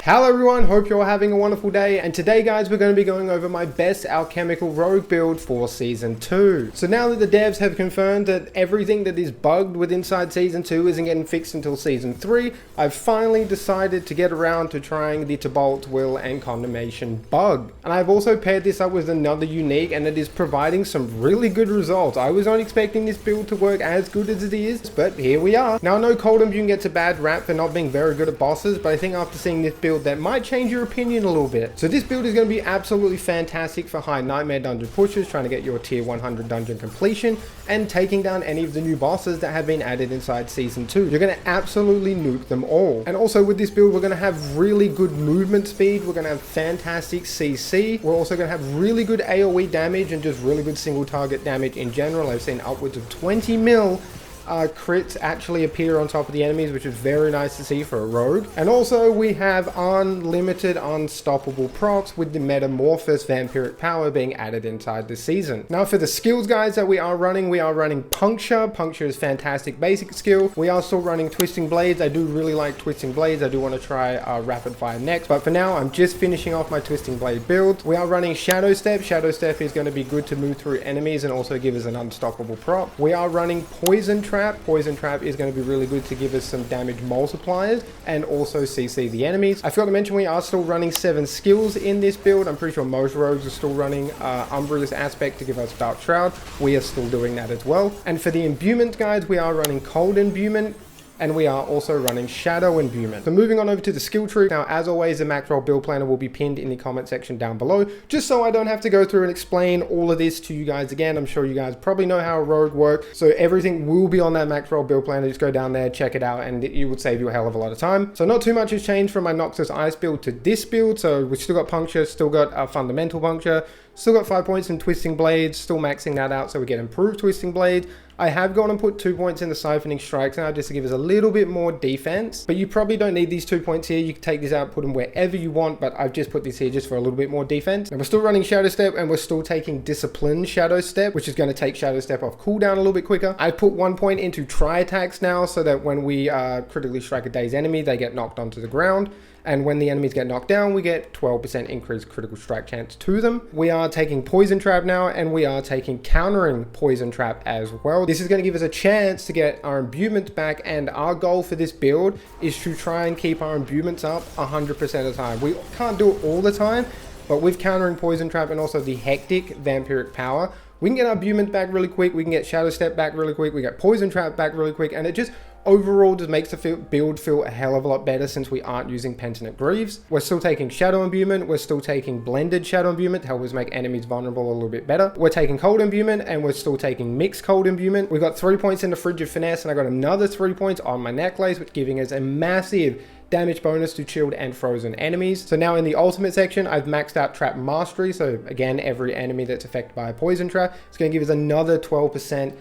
Hello everyone, hope you're having a wonderful day, and today guys we're going to be going over my best Alchemical rogue build for Season 2. So now that the devs have confirmed that everything that is bugged with inside Season 2 isn't getting fixed until Season 3, I've finally decided to get around to trying the Bolt, Will and Condemnation bug. And I've also paired this up with another unique, and it is providing some really good results. I was not expecting this build to work as good as it is, but here we are. Now I know Cold Imbue gets a bad rap for not being very good at bosses, but I think after seeing this build that might change your opinion a little bit. So this build is going to be absolutely fantastic for high nightmare dungeon pushers trying to get your tier 100 dungeon completion and taking down any of the new bosses that have been added inside Season 2. You're going to absolutely nuke them all. And also with this build we're going to have really good movement speed, we're going to have fantastic CC, we're also going to have really good AoE damage and just really good single target damage in general. I've seen upwards of 20 mil crits actually appear on top of the enemies, which is very nice to see for a rogue. And also we have unlimited unstoppable procs with the Metamorphosis Vampiric Power being added inside the season. Now for the skills guys that we are running Puncture. Puncture is fantastic basic skill. We are still running Twisting Blades. I do really like Twisting Blades. I do want to try Rapid Fire next, but for now I'm just finishing off my Twisting Blade build. We are running Shadow Step. Shadow Step is going to be good to move through enemies and also give us an unstoppable proc. We are running Poison Trap. Poison Trap is going to be really good to give us some damage multipliers and also CC the enemies. I forgot to mention we are still running 7 skills in this build. I'm pretty sure most rogues are still running Umbrious Aspect to give us Dark Shroud. We are still doing that as well. And for the imbuement guides, we are running Cold Imbuement, and we are also running Shadow Imbuement. So moving on over to the skill tree. Now, as always, the max roll build planner will be pinned in the comment section down below, just so I don't have to go through and explain all of this to you guys again. I'm sure you guys probably know how a rogue works, so everything will be on that max roll build planner. Just go down there, check it out, and it would save you a hell of a lot of time. So not too much has changed from my Noxus Ice build to this build. So we've still got Puncture, still got Fundamental Puncture, still got 5 points in Twisting Blades, still maxing that out so we get improved Twisting Blades. I have gone and put 2 points in the Siphoning Strikes now just to give us a little bit more defense, but you probably don't need these 2 points here. You can take these out, put them wherever you want, but I've just put this here just for a little bit more defense. And we're still running Shadow Step, and we're still taking Disciplined Shadow Step, which is going to take Shadow Step off cooldown a little bit quicker. I put 1 point into Tri Attacks now so that when we critically strike a dazed enemy, they get knocked onto the ground. And when the enemies get knocked down, we get 12% increased critical strike chance to them. We are taking Poison Trap now, and we are taking Countering Poison Trap as well. This is going to give us a chance to get our imbuements back, and our goal for this build is to try and keep our imbuements up 100% of the time. We can't do it all the time, but with Countering Poison Trap and also the Hectic Vampiric Power, we can get our imbuements back really quick, we can get Shadow Step back really quick, we get Poison Trap back really quick, and it just overall just makes the build feel a hell of a lot better since we aren't using Penitent Greaves. We're still taking Shadow Imbuement, we're still taking Blended Shadow Imbuement to help us make enemies vulnerable a little bit better. We're taking Cold Imbuement, and we're still taking Mixed Cold Imbuement. We've got 3 points in the Frigid Finesse, and I got another 3 points on my Necklace, which giving us a massive damage bonus to chilled and frozen enemies. So now in the ultimate section, I've maxed out Trap Mastery. So again, every enemy that's affected by a poison trap, it's going to give us another 12%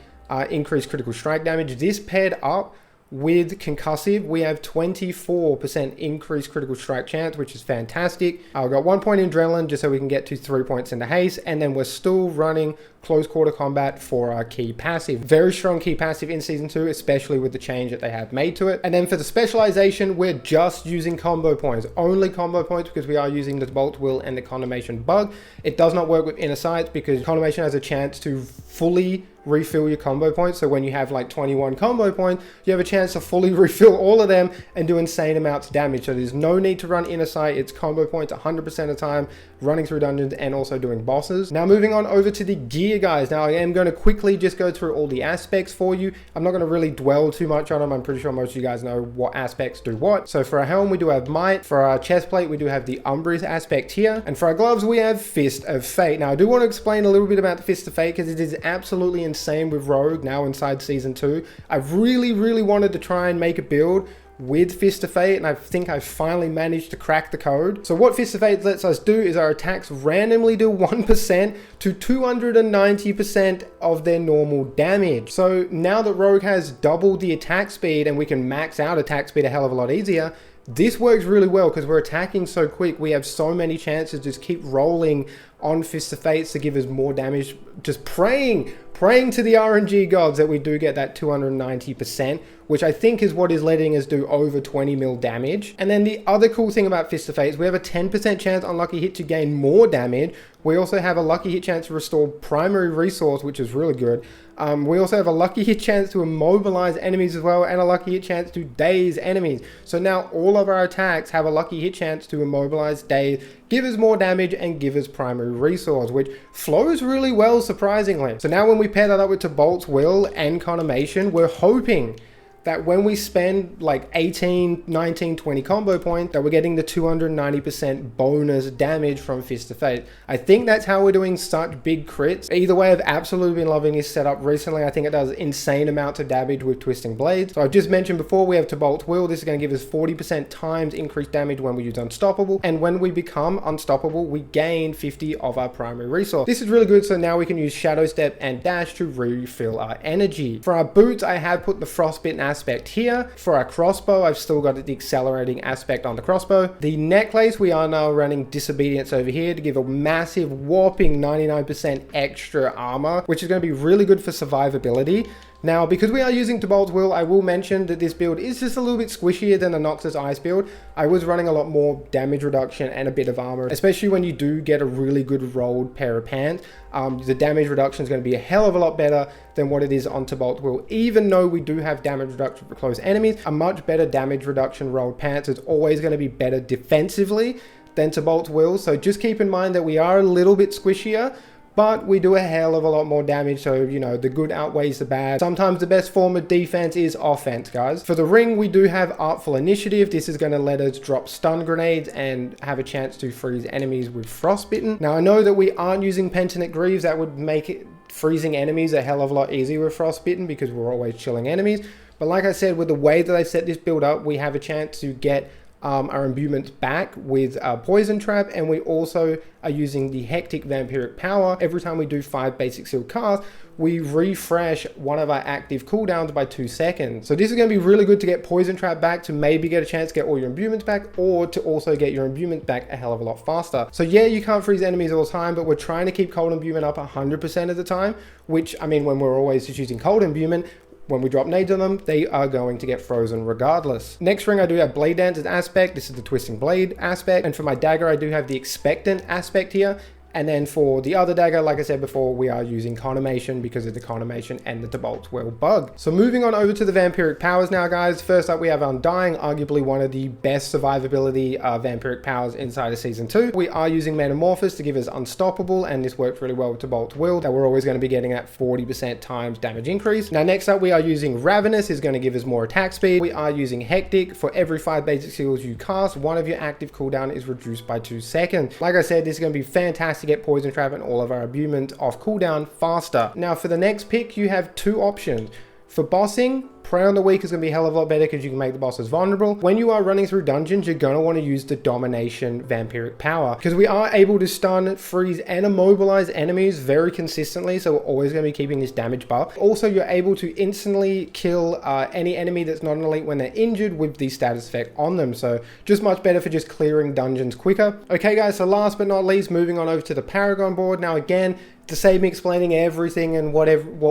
increased critical strike damage. This paired up with Concussive, we have 24% increased critical strike chance, which is fantastic. I've got 1 point in Adrenaline just so we can get to 3 points in the haste, and then we're still running Close Quarter Combat for our key passive. Very strong key passive in Season 2, especially with the change that they have made to it. And then for the specialization, we're just using combo points. Only combo points because we are using the Bolt, Will, and the Condemnation bug. It does not work with Inner Sights because Condemnation has a chance to fully refill your combo points. So when you have like 21 combo points, you have a chance to fully refill all of them and do insane amounts of damage. So there's no need to run Inner Sight. It's combo points 100% of the time, running through dungeons and also doing bosses. Now moving on over to the gear guys. Now I am going to quickly just go through all the aspects for you. I'm not going to really dwell too much on them. I'm pretty sure most of you guys know what aspects do what. So for our helm, we do have Might. For our chest plate, we do have the Umbrious Aspect here. And for our gloves, we have Fist of Fate. Now I do want to explain a little bit about the Fist of Fate because it is absolutely insane with Rogue now inside Season 2. I've really wanted to try and make a build with Fist of Fate, and I think I finally managed to crack the code. So what Fist of Fate lets us do is our attacks randomly do 1% to 290% of their normal damage. So now that Rogue has doubled the attack speed and we can max out attack speed a hell of a lot easier, this works really well because we're attacking so quick. We have so many chances to just keep rolling on Fist of Fates to give us more damage, just praying to the RNG gods that we do get that 290%, which I think is what is letting us do over 20 mil damage. And then the other cool thing about Fist of Fates, we have a 10% chance on lucky hit to gain more damage. We also have a lucky hit chance to restore primary resource, which is really good. We also have a lucky hit chance to immobilize enemies as well, and a lucky hit chance to daze enemies. So now all of our attacks have a lucky hit chance to immobilize, daze, give us more damage, and give us primary resource, which flows really well, surprisingly. So now when we pair that up with Tibalt's Will and Consummation, we're hoping that when we spend like 18, 19, 20 combo points, that we're getting the 290% bonus damage from Fist of Fate. I think that's how we're doing such big crits. Either way, I've absolutely been loving this setup recently. I think it does insane amounts of damage with Twisting Blades. So I've just mentioned before, we have Tibalt's Will. This is going to give us 40% times increased damage when we use Unstoppable. And when we become Unstoppable, we gain 50 of our primary resource. This is really good. So now we can use Shadow Step and Dash to refill our energy. For our boots, I have put the Frostbitten aspect here. For our crossbow, I've still got the accelerating aspect on the crossbow. The necklace, we are now running Disobedience over here to give a massive whopping 99% extra armor, which is going to be really good for survivability. Now, because we are using Tibalt's Will, I will mention that this build is just a little bit squishier than the Noxus Ice build. I was running a lot more damage reduction and a bit of armor, especially when you do get a really good rolled pair of pants. The damage reduction is going to be a hell of a lot better than what it is on Tibalt's Will. Even though we do have damage reduction for close enemies, a much better damage reduction rolled pants is always going to be better defensively than Tibalt's Will. So just keep in mind that we are a little bit squishier, but we do a hell of a lot more damage, so, you know, the good outweighs the bad. Sometimes the best form of defense is offense, guys. For the ring, we do have Artful Initiative. This is going to let us drop stun grenades and have a chance to freeze enemies with Frostbitten. Now, I know that we aren't using Penitent Greaves. That would make it freezing enemies a hell of a lot easier with Frostbitten because we're always chilling enemies. But like I said, with the way that I set this build up, we have a chance to get our imbuements back with Poison Trap, and we also are using the Hectic Vampiric Power. Every time we do 5 basic seal casts, we refresh one of our active cooldowns by 2 seconds. So this is going to be really good to get Poison Trap back, to maybe get a chance to get all your imbuements back, or to also get your imbuements back a hell of a lot faster. So yeah, you can't freeze enemies all the time, but we're trying to keep cold imbuement up 100% of the time, which, I mean, when we're always just using cold imbuement, when we drop nades on them, they are going to get frozen regardless. Next ring, I do have Blade Dancer's aspect. This is the Twisting Blade aspect. And for my dagger, I do have the Expectant aspect here. And then for the other dagger, like I said before, we are using Consummation because of the Consummation and the Tibalt's Will bug. So moving on over to the Vampiric Powers now, guys. First up, we have Undying, arguably one of the best survivability Vampiric Powers inside of Season 2. We are using Metamorphosis to give us Unstoppable, and this works really well with Tibalt's Will, that we're always going to be getting that 40% times damage increase. Now, next up, we are using Ravenous, is going to give us more attack speed. We are using Hectic. For every 5 basic skills you cast, one of your active cooldown is reduced by 2 seconds. Like I said, this is going to be fantastic to get Poison Trap and all of our imbuement off cooldown faster. Now for the next pick, you have 2 options. For bossing, Prey on the Weak is going to be a hell of a lot better because you can make the bosses vulnerable. When you are running through dungeons, you're going to want to use the Domination Vampiric Power because we are able to stun, freeze, and immobilize enemies very consistently, so we're always going to be keeping this damage buff. Also, you're able to instantly kill any enemy that's not an elite when they're injured with the status effect on them, so just much better for just clearing dungeons quicker. Okay guys, so last but not least, moving on over to the Paragon board. Now again, to save me explaining everything and what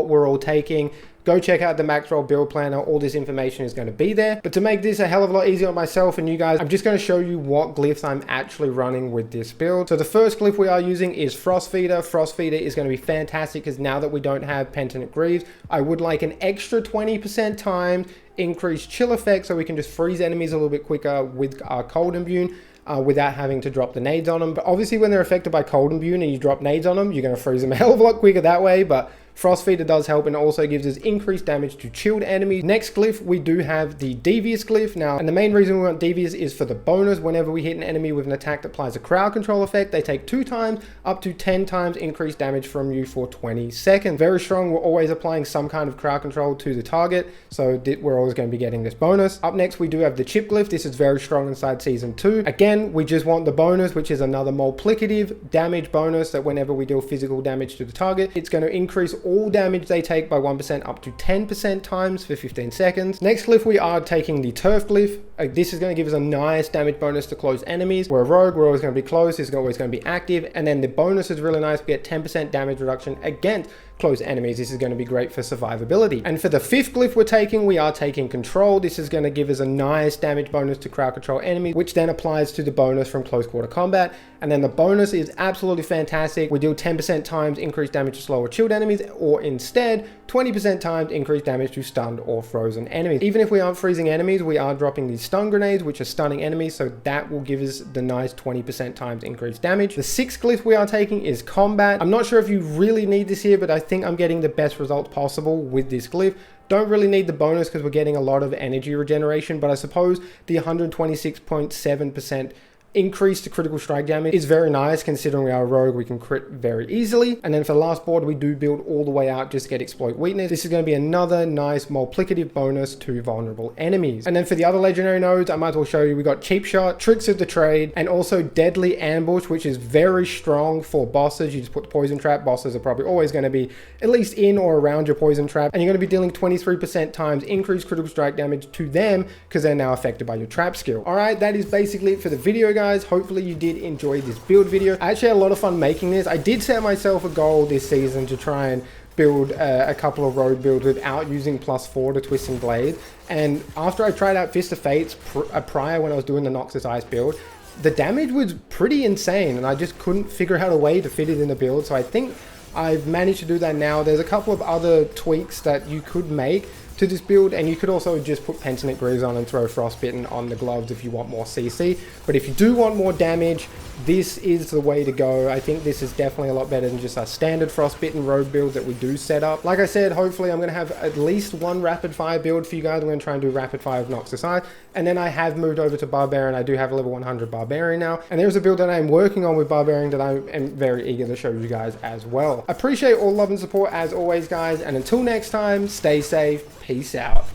we're all taking, go check out the Max Roll build planner. All this information is going to be there. But to make this a hell of a lot easier on myself and you guys, I'm just going to show you what glyphs I'm actually running with this build. So the first glyph we are using is Frost Feeder. Frost Feeder is going to be fantastic because now that we don't have Penitent Greaves, I would like an extra 20% time increased chill effect so we can just freeze enemies a little bit quicker with our Cold Imbue. Without having to drop the nades on them. But obviously when they're affected by Cold Imbue and you drop nades on them, you're going to freeze them a hell of a lot quicker that way, but Frost Feeder does help and also gives us increased damage to chilled enemies. Next glyph, we do have the Devious glyph. Now, and the main reason we want Devious is for the bonus. Whenever we hit an enemy with an attack that applies a crowd control effect, they take 2 times up to 10 times increased damage from you for 20 seconds. Very strong. We're always applying some kind of crowd control to the target, so we're always going to be getting this bonus. Up next, we do have the Chip glyph. This is very strong inside Season 2. Again, we just want the bonus, which is another multiplicative damage bonus that whenever we deal physical damage to the target, it's going to increase all damage they take by 1% up to 10% times for 15 seconds. Next glyph, we are taking the Turf glyph. This is going to give us a nice damage bonus to close enemies. We're a rogue, we're always going to be close, it's always going to be active, and then the bonus is really nice. We get 10% damage reduction against close enemies. This is going to be great for survivability. And for the 5th glyph we're taking, we are taking Control. This is going to give us a nice damage bonus to crowd control enemies, which then applies to the bonus from close quarter combat. And then the bonus is absolutely fantastic. We deal 10% times increased damage to slow or chilled enemies, or instead 20% times increased damage to stunned or frozen enemies. Even if we aren't freezing enemies, we are dropping these stun grenades, which are stunning enemies, so that will give us the nice 20% times increased damage. The 6th glyph we are taking is Combat. I'm not sure if you really need this here, but I think I'm getting the best results possible with this glyph. Don't really need the bonus because we're getting a lot of energy regeneration, but I suppose the 126.7% increase to critical strike damage is very nice considering we are a rogue. We can crit very easily. And then for the last board, we do build all the way out just to get exploit weakness. This is going to be another nice multiplicative bonus to vulnerable enemies. And then for the other legendary nodes, I might as well show you, we got Cheap Shot, Tricks of the Trade, and also Deadly Ambush, which is very strong for bosses. You just put the poison trap. Bosses are probably always going to be at least in or around your poison trap, and you're going to be dealing 23% times increased critical strike damage to them because they're now affected by your trap skill. All right, that is basically it for the video, guys. Hopefully you did enjoy this build video. I actually had a lot of fun making this. I did set myself a goal this season to try and build a couple of road builds without using +4 to Twisting Blade. And after I tried out Fist of Fates prior when I was doing the Noxus Ice build, the damage was pretty insane and I just couldn't figure out a way to fit it in the build. So I think I've managed to do that now. There's a couple of other tweaks that you could make to this build, and you could also just put Pentinent Greaves on and throw Frostbitten on the gloves if you want more CC. But if you do want more damage, this is the way to go. I think this is definitely a lot better than just our standard Frostbitten road build that we do set up. Like I said, hopefully I'm going to have at least one rapid fire build for you guys. I'm going to try and do rapid fire of Noxus Ice, and then I have moved over to Barbarian. I do have a level 100 Barbarian now, and there's a build that I'm working on with Barbarian that I am very eager to show you guys as well. I appreciate all love and support as always, guys, and until next time, stay safe. Peace out.